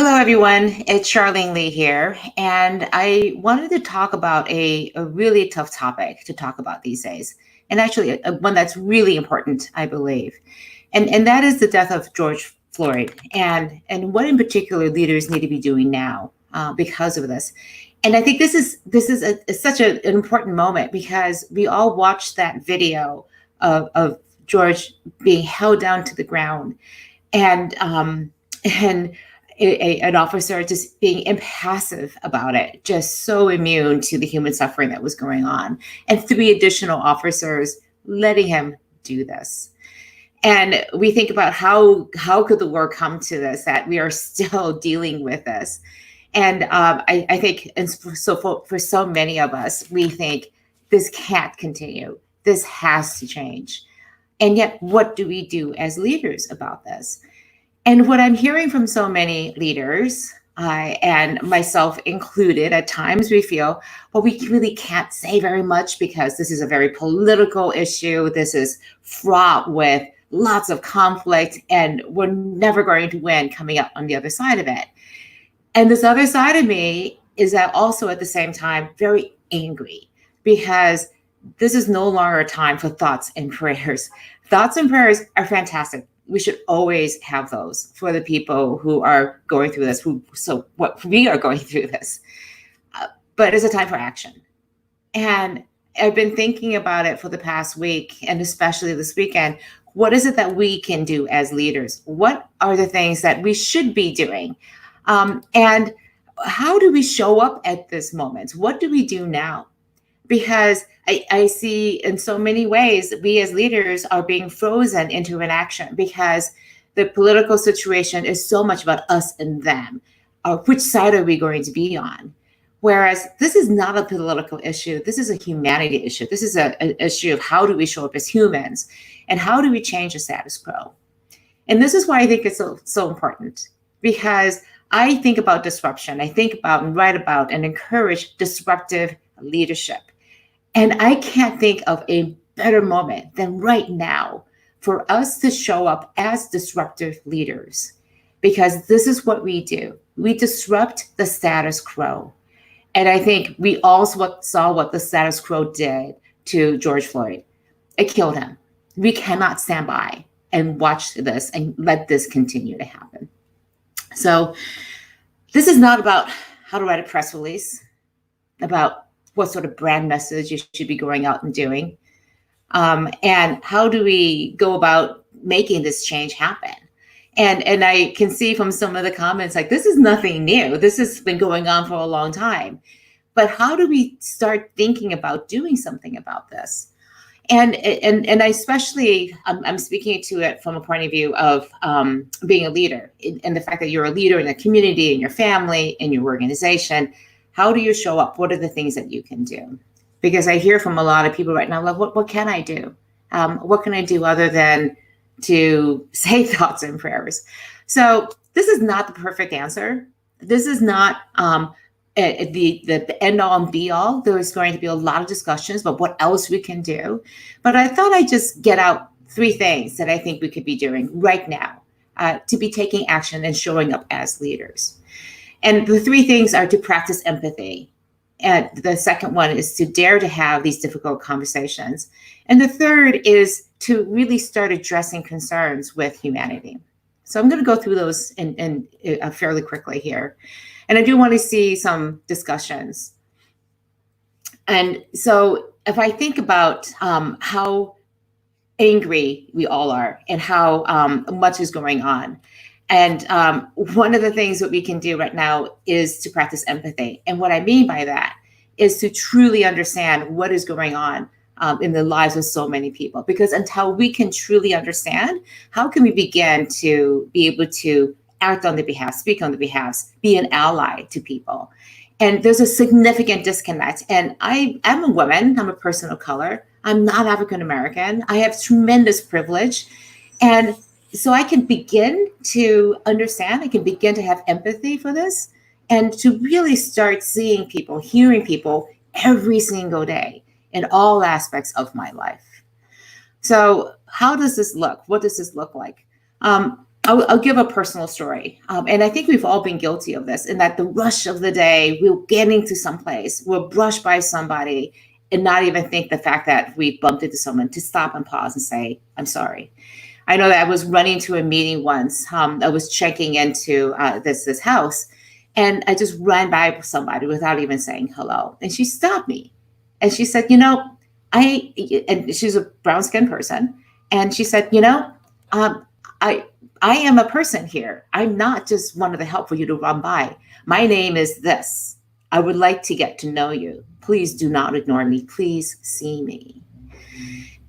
Hello, everyone. It's Charlene Lee here, and I wanted to talk about a really tough topic to talk about these days, and actually one that's really important, I believe, and that is the death of George Floyd, and what in particular leaders need to be doing now because of this. And I think this is such an important moment because we all watched that video of George being held down to the ground, and an officer just being impassive about it, just so immune to the human suffering that was going on, and three additional officers letting him do this. And we think about how could the world come to this, that we are still dealing with this. And I think, and so for so many of us, we think this can't continue. This has to change. And yet, what do we do as leaders about this? And what I'm hearing from so many leaders, and myself included, at times we feel, well, we really can't say very much because this is a very political issue. This is fraught with lots of conflict, and we're never going to win coming up on the other side of it. And this other side of me is that also at the same time very angry because this is no longer a time for thoughts and prayers. Thoughts and prayers are fantastic. We should always have those for the people who are going through this, what we are going through this. But it's a time for action. And I've been thinking about it for the past week, and especially this weekend. What is it that we can do as leaders? What are the things that we should be doing? And how do we show up at this moment? What do we do now? Because I see in so many ways, we as leaders are being frozen into inaction because the political situation is so much about us and them. Which side are we going to be on? Whereas this is not a political issue. This is a humanity issue. This is an issue of how do we show up as humans and how do we change the status quo? And this is why I think it's so important, because I think about disruption. I think about and write about and encourage disruptive leadership. And I can't think of a better moment than right now for us to show up as disruptive leaders, because this is what we do. We disrupt the status quo. And I think we all saw what the status quo did to George Floyd. It killed him. We cannot stand by and watch this and let this continue to happen. So this is not about how to write a press release, about what sort of brand message you should be going out and doing, and how do we go about making this change happen. And I can see from some of the comments, like, this is nothing new. This has been going on for a long time. But how do we start thinking about doing something about this? And I especially, I'm speaking to it from a point of view of being a leader, and the fact that you're a leader in a community, in your family, in your organization. How do you show up? What are the things that you can do? Because I hear from a lot of people right now, like, what can I do? What can I do other than to say thoughts and prayers? So this is not the perfect answer. This is not the end all and be all. There's going to be a lot of discussions about what else we can do. But I thought I'd just get out three things that I think we could be doing right now to be taking action and showing up as leaders. And the three things are to practice empathy. And the second one is to dare to have these difficult conversations. And the third is to really start addressing concerns with humanity. So I'm going to go through those in fairly quickly here. And I do want to see some discussions. And so if I think about how angry we all are and how much is going on, and one of the things that we can do right now is to practice empathy. And what I mean by that is to truly understand what is going on in the lives of so many people. Because until we can truly understand, how can we begin to be able to act on their behalf, speak on their behalf, be an ally to people? And there's a significant disconnect. And I'm a woman, I'm a person of color. I'm not African American. I have tremendous privilege. And so I can begin to understand, I can begin to have empathy for this, and to really start seeing people, hearing people every single day in all aspects of my life. So how does this look? What does this look like? I'll give a personal story. And I think we've all been guilty of this, in that the rush of the day, we're getting to someplace, we're brushed by somebody, and not even think the fact that we bumped into someone to stop and pause and say, I'm sorry. I know that I was running to a meeting once. I was checking into this house, and I just ran by somebody without even saying hello. And she stopped me, and she said, and she's a brown skinned person, and she said, um, I I am a person here. I'm not just one of the help for you to run by. My name is this. I would like to get to know you. Please do not ignore me. Please see me.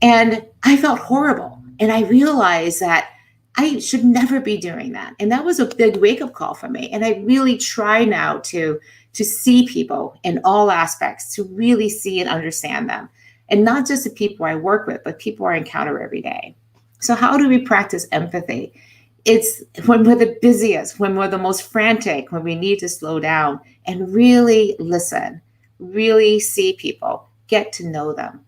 And I felt horrible. And I realized that I should never be doing that. And that was a big wake-up call for me. And I really try now to see people in all aspects, to really see and understand them. And not just the people I work with, but people I encounter every day. So how do we practice empathy? It's when we're the busiest, when we're the most frantic, when we need to slow down and really listen, really see people, get to know them.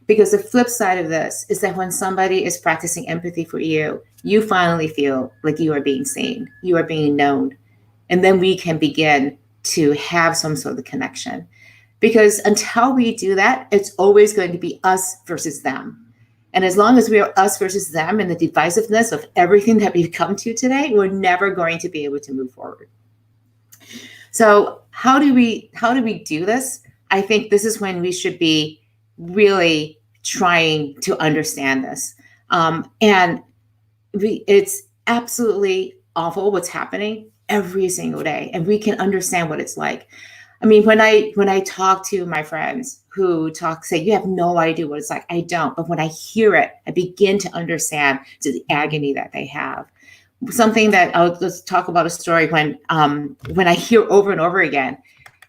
Because the flip side of this is that when somebody is practicing empathy for you, you finally feel like you are being seen, you are being known. And then we can begin to have some sort of connection. Because until we do that, it's always going to be us versus them. And as long as we are us versus them and the divisiveness of everything that we've come to today, we're never going to be able to move forward. So how do we do this? I think this is when we should be really trying to understand this. It's absolutely awful what's happening every single day, and we can understand what it's like. I mean, when I talk to my friends who say, you have no idea what it's like. I don't. But when I hear it, I begin to understand the agony that they have. Something that let's talk about a story when I hear over and over again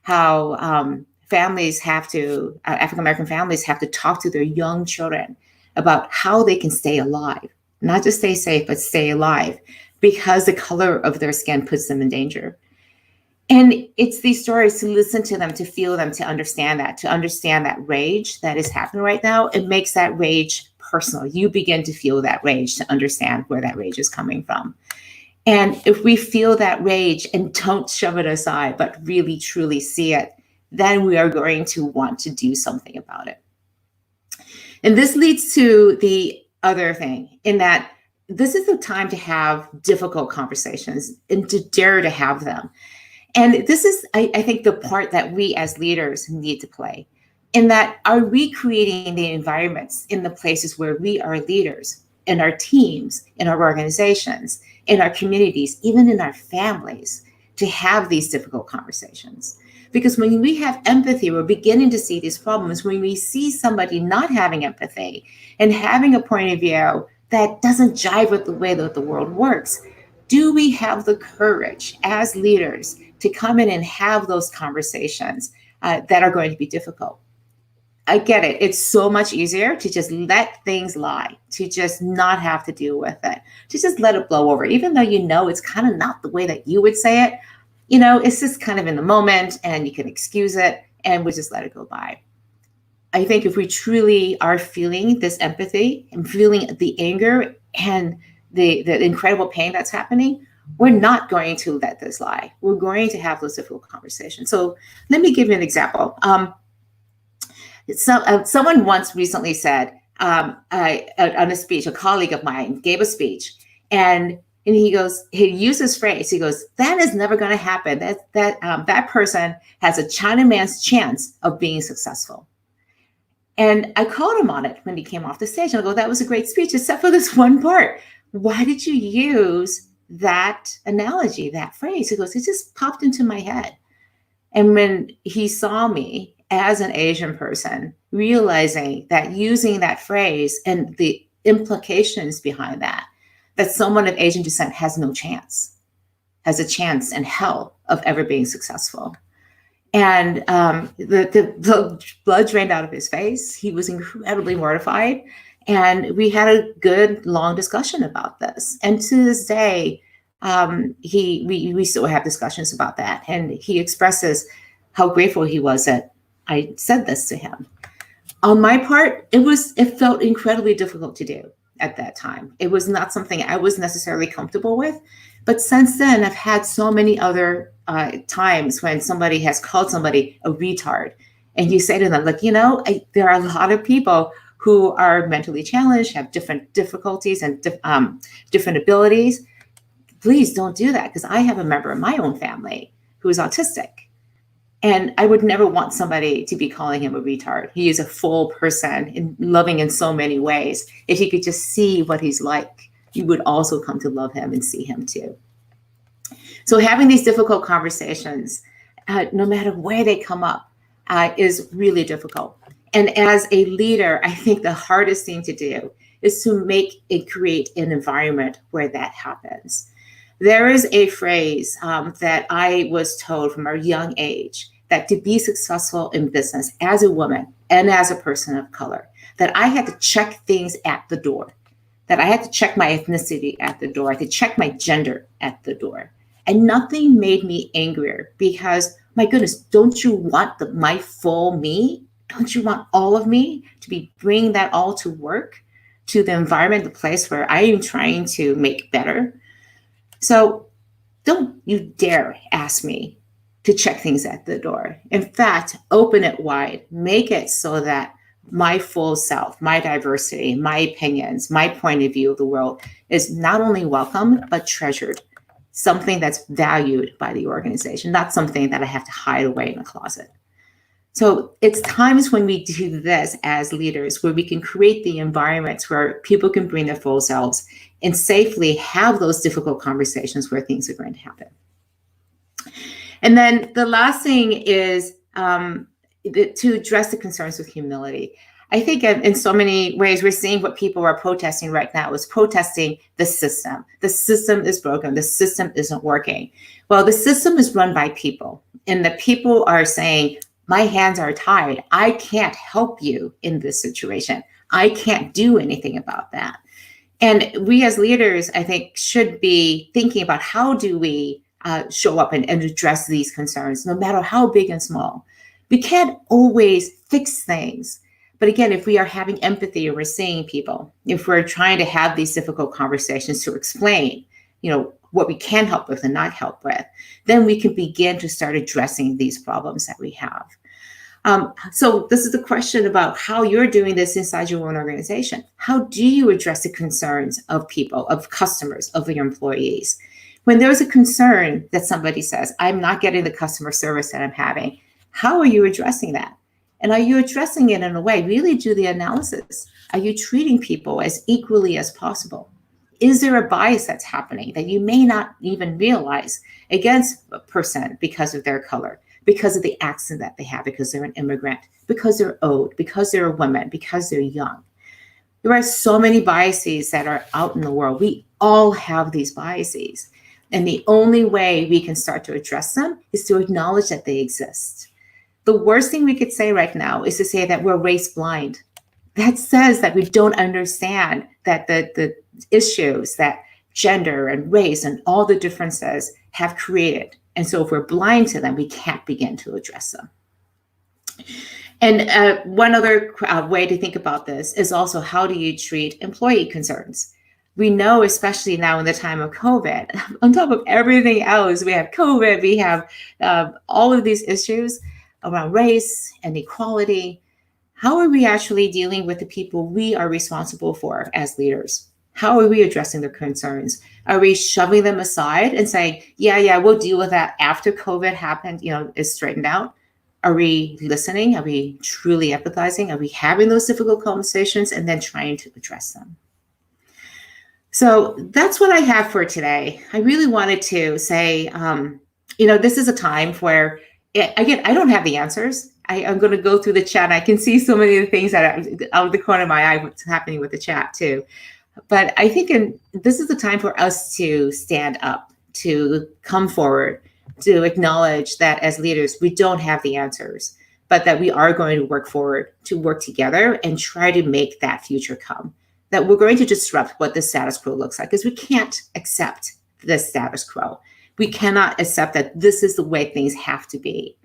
how families have to, African-American families have to talk to their young children about how they can stay alive, not just stay safe, but stay alive, because the color of their skin puts them in danger. And it's these stories, to listen to them, to feel them, to understand that rage that is happening right now. It makes that rage personal. You begin to feel that rage, to understand where that rage is coming from. And if we feel that rage and don't shove it aside, but really truly see it, then we are going to want to do something about it. And this leads to the other thing, in that this is the time to have difficult conversations and to dare to have them. And this is, I think, the part that we as leaders need to play, in that, are we creating the environments in the places where we are leaders, in our teams, in our organizations, in our communities, even in our families, to have these difficult conversations? Because when we have empathy, we're beginning to see these problems. When we see somebody not having empathy and having a point of view that doesn't jive with the way that the world works, do we have the courage as leaders to come in and have those conversations that are going to be difficult? I get it. It's so much easier to just let things lie, to just not have to deal with it, to just let it blow over, even though it's kind of not the way that you would say it. It's just kind of in the moment, and you can excuse it, and we just let it go by. I think if we truly are feeling this empathy and feeling the anger and the incredible pain that's happening, we're not going to let this lie. We're going to have those difficult conversations. So let me give you an example. Someone once recently said, on a speech, a colleague of mine gave a speech, and he used this phrase. He goes, "That is never going to happen. That person has a Chinaman's chance of being successful." And I called him on it when he came off the stage. And I go, "That was a great speech, except for this one part. Why did you use that analogy, that phrase?" He goes, "It just popped into my head." And when he saw me as an Asian person, realizing that using that phrase and the implications behind that someone of Asian descent has no chance, has a chance in hell of ever being successful. And the blood drained out of his face. He was incredibly mortified. And we had a good, long discussion about this. And to this day, we still have discussions about that. And he expresses how grateful he was that I said this to him. On my part, it felt incredibly difficult to do. at that time. It was not something I was necessarily comfortable with. But since then, I've had so many other times when somebody has called somebody a retard. And you say to them, like, there are a lot of people who are mentally challenged, have different difficulties and different abilities. Please don't do that, because I have a member of my own family who is autistic. And I would never want somebody to be calling him a retard. He is a full person and loving in so many ways. If you could just see what he's like, you would also come to love him and see him too. So having these difficult conversations, no matter where they come up, is really difficult. And as a leader, I think the hardest thing to do is to make and create an environment where that happens. There is a phrase that I was told from a young age, that to be successful in business as a woman and as a person of color, that I had to check things at the door, that I had to check my ethnicity at the door, I had to check my gender at the door. And nothing made me angrier, because, my goodness, don't you want my full me? Don't you want all of me to be bringing that all to work, to the environment, the place where I am trying to make better? So don't you dare ask me to check things at the door. In fact, open it wide, make it so that my full self, my diversity, my opinions, my point of view of the world is not only welcome, but treasured. Something that's valued by the organization, not something that I have to hide away in a closet. So it's times when we do this as leaders, where we can create the environments where people can bring their full selves and safely have those difficult conversations where things are going to happen. And then the last thing is to address the concerns with humility. I think in so many ways, we're seeing what people are protesting right now is protesting the system. The system is broken. The system isn't working. Well, the system is run by people, and the people are saying, my hands are tied. I can't help you in this situation. I can't do anything about that. And we as leaders, I think, should be thinking about how do we show up and address these concerns, no matter how big and small. We can't always fix things. But again, if we are having empathy and we're seeing people, if we're trying to have these difficult conversations to explain, what we can help with and not help with, then we can begin to start addressing these problems that we have. So this is the question about how you're doing this inside your own organization. How do you address the concerns of people, of customers, of your employees? When there's a concern that somebody says, I'm not getting the customer service that I'm having, how are you addressing that? And are you addressing it in a way, really do the analysis? Are you treating people as equally as possible? Is there a bias that's happening that you may not even realize against a person because of their color, because of the accent that they have, because they're an immigrant, because they're old, because they're a woman, because they're young? There are so many biases that are out in the world. We all have these biases. And the only way we can start to address them is to acknowledge that they exist. The worst thing we could say right now is to say that we're race blind. That says that we don't understand that the issues that gender and race and all the differences have created. And so if we're blind to them, we can't begin to address them. And one other way to think about this is also, how do you treat employee concerns? We know, especially now in the time of COVID, on top of everything else, we have COVID, we have all of these issues around race and equality. How are we actually dealing with the people we are responsible for as leaders? How are we addressing their concerns? Are we shoving them aside and saying, yeah, we'll deal with that after COVID happened, is straightened out? Are we listening? Are we truly empathizing? Are we having those difficult conversations and then trying to address them? So that's what I have for today. I really wanted to say, this is a time where, again, I don't have the answers. I'm going to go through the chat. I can see so many of the things that are out of the corner of my eye, what's happening with the chat too. But I think this is the time for us to stand up, to come forward, to acknowledge that as leaders, we don't have the answers, but that we are going to work forward, to work together and try to make that future come. That we're going to disrupt what the status quo looks like, because we can't accept the status quo. We cannot accept that this is the way things have to be.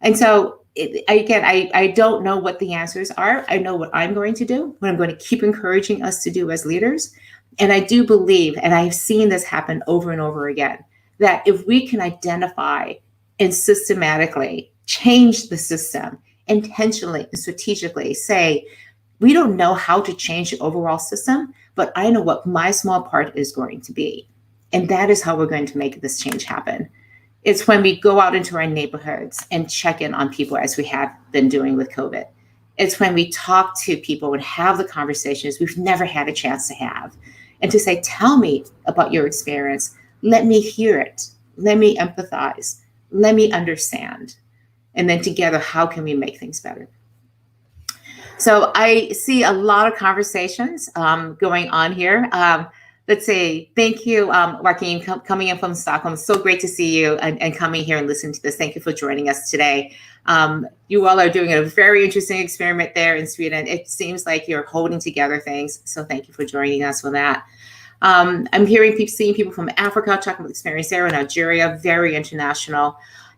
And so I don't know what the answers are. I know what I'm going to do, what I'm going to keep encouraging us to do as leaders. And I do believe, and I've seen this happen over and over again, that if we can identify and systematically change the system intentionally and strategically, say, we don't know how to change the overall system, but I know what my small part is going to be. And that is how we're going to make this change happen. It's when we go out into our neighborhoods and check in on people as we have been doing with COVID. It's when we talk to people and have the conversations we've never had a chance to have. And to say, tell me about your experience. Let me hear it. Let me empathize. Let me understand. And then together, how can we make things better? So I see a lot of conversations going on here. Let's say, thank you, Joaquin, coming in from Stockholm. So great to see you and coming here and listening to this. Thank you for joining us today. You all are doing a very interesting experiment there in Sweden. It seems like you're holding together things. So thank you for joining us with that. I'm seeing people from Africa talking about experience there, in Nigeria, very international.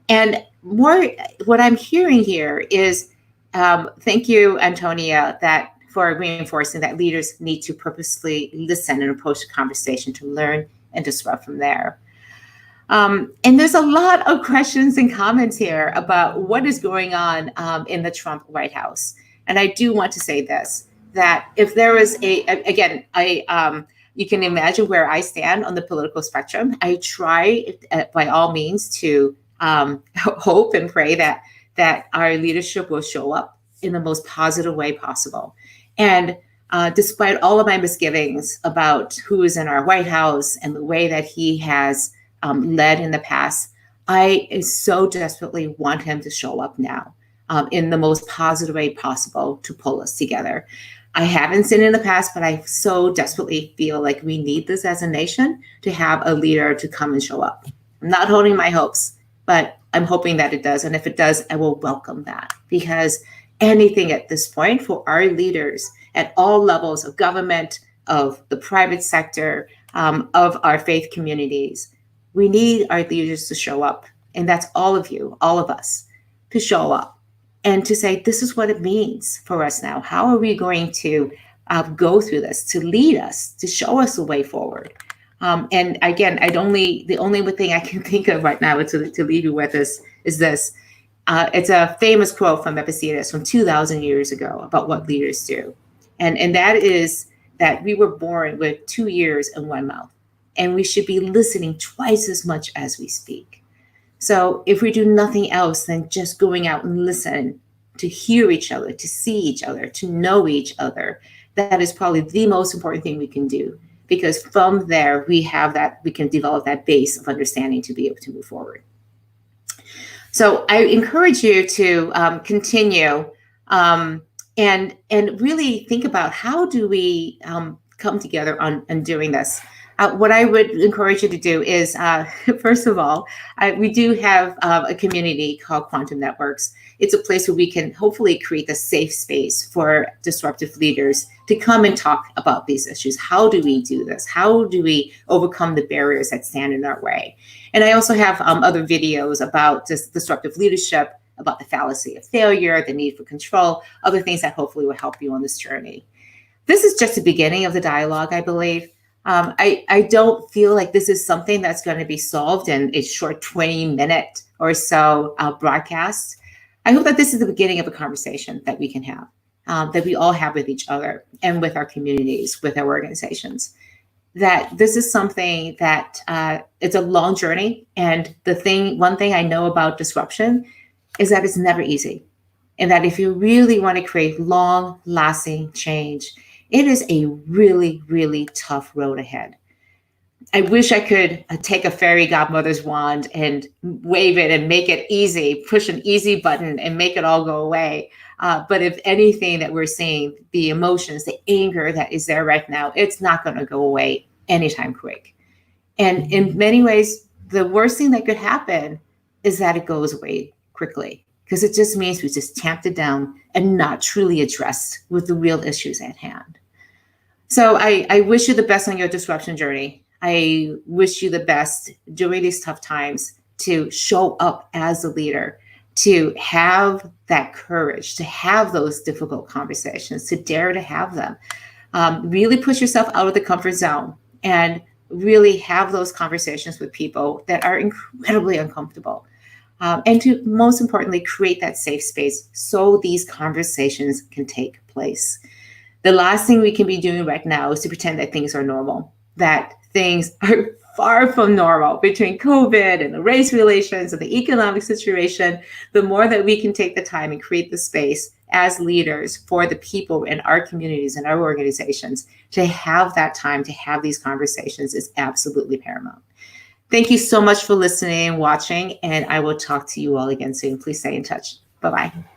And more, what I'm hearing here is, thank you, Antonia, for reinforcing that leaders need to purposely listen and approach the conversation to learn and disrupt from there. And there's a lot of questions and comments here about what is going on in the Trump White House. And I do want to say this, that if there is you can imagine where I stand on the political spectrum. I try by all means to hope and pray that our leadership will show up in the most positive way possible. And despite all of my misgivings about who is in our White House and the way that he has led in the past, I so desperately want him to show up now in the most positive way possible to pull us together. I haven't seen it in the past, but I so desperately feel like we need this as a nation to have a leader to come and show up. I'm not holding my hopes, but I'm hoping that it does. And if it does, I will welcome that, because anything at this point for our leaders at all levels of government, of the private sector, of our faith communities, we need our leaders to show up. And that's all of you, all of us, to show up and to say, this is what it means for us now. How are we going to go through this, to lead us, to show us the way forward? And again, the only thing I can think of right now to leave you with is this. It's a famous quote from Epictetus from 2,000 years ago about what leaders do. And that is that we were born with 2 ears and 1 mouth, and we should be listening twice as much as we speak. So if we do nothing else than just going out and listen, to hear each other, to see each other, to know each other, that is probably the most important thing we can do. Because from there, we can develop that base of understanding to be able to move forward. So I encourage you to continue and really think about, how do we come together on doing this? What I would encourage you to do is, first of all, we do have a community called Quantum Networks. It's a place where we can hopefully create a safe space for disruptive leaders to come and talk about these issues. How do we do this? How do we overcome the barriers that stand in our way? And I also have other videos about disruptive leadership, about the fallacy of failure, the need for control, other things that hopefully will help you on this journey. This is just the beginning of the dialogue, I believe. I don't feel like this is something that's going to be solved in a short 20-minute or so broadcast. I hope that this is the beginning of a conversation that we can have, that we all have with each other and with our communities, with our organizations. That this is something that it's a long journey. And one thing I know about disruption is that it's never easy. And that if you really want to create long-lasting change, it is a really, really tough road ahead. I wish I could take a fairy godmother's wand and wave it and make it easy, push an easy button and make it all go away. But if anything that we're seeing, the emotions, the anger that is there right now, it's not going to go away anytime quick. And in many ways, the worst thing that could happen is that it goes away quickly, because it just means we just tamped it down and not truly addressed with the real issues at hand. So I wish you the best on your disruption journey. I wish you the best during these tough times to show up as a leader, to have that courage, to have those difficult conversations, to dare to have them. Really push yourself out of the comfort zone and really have those conversations with people that are incredibly uncomfortable. And to most importantly, create that safe space so these conversations can take place. The last thing we can be doing right now is to pretend that things are normal, that things are far from normal between COVID and the race relations and the economic situation. The more that we can take the time and create the space as leaders for the people in our communities and our organizations to have that time to have these conversations is absolutely paramount. Thank you so much for listening and watching, and I will talk to you all again soon. Please stay in touch. Bye-bye.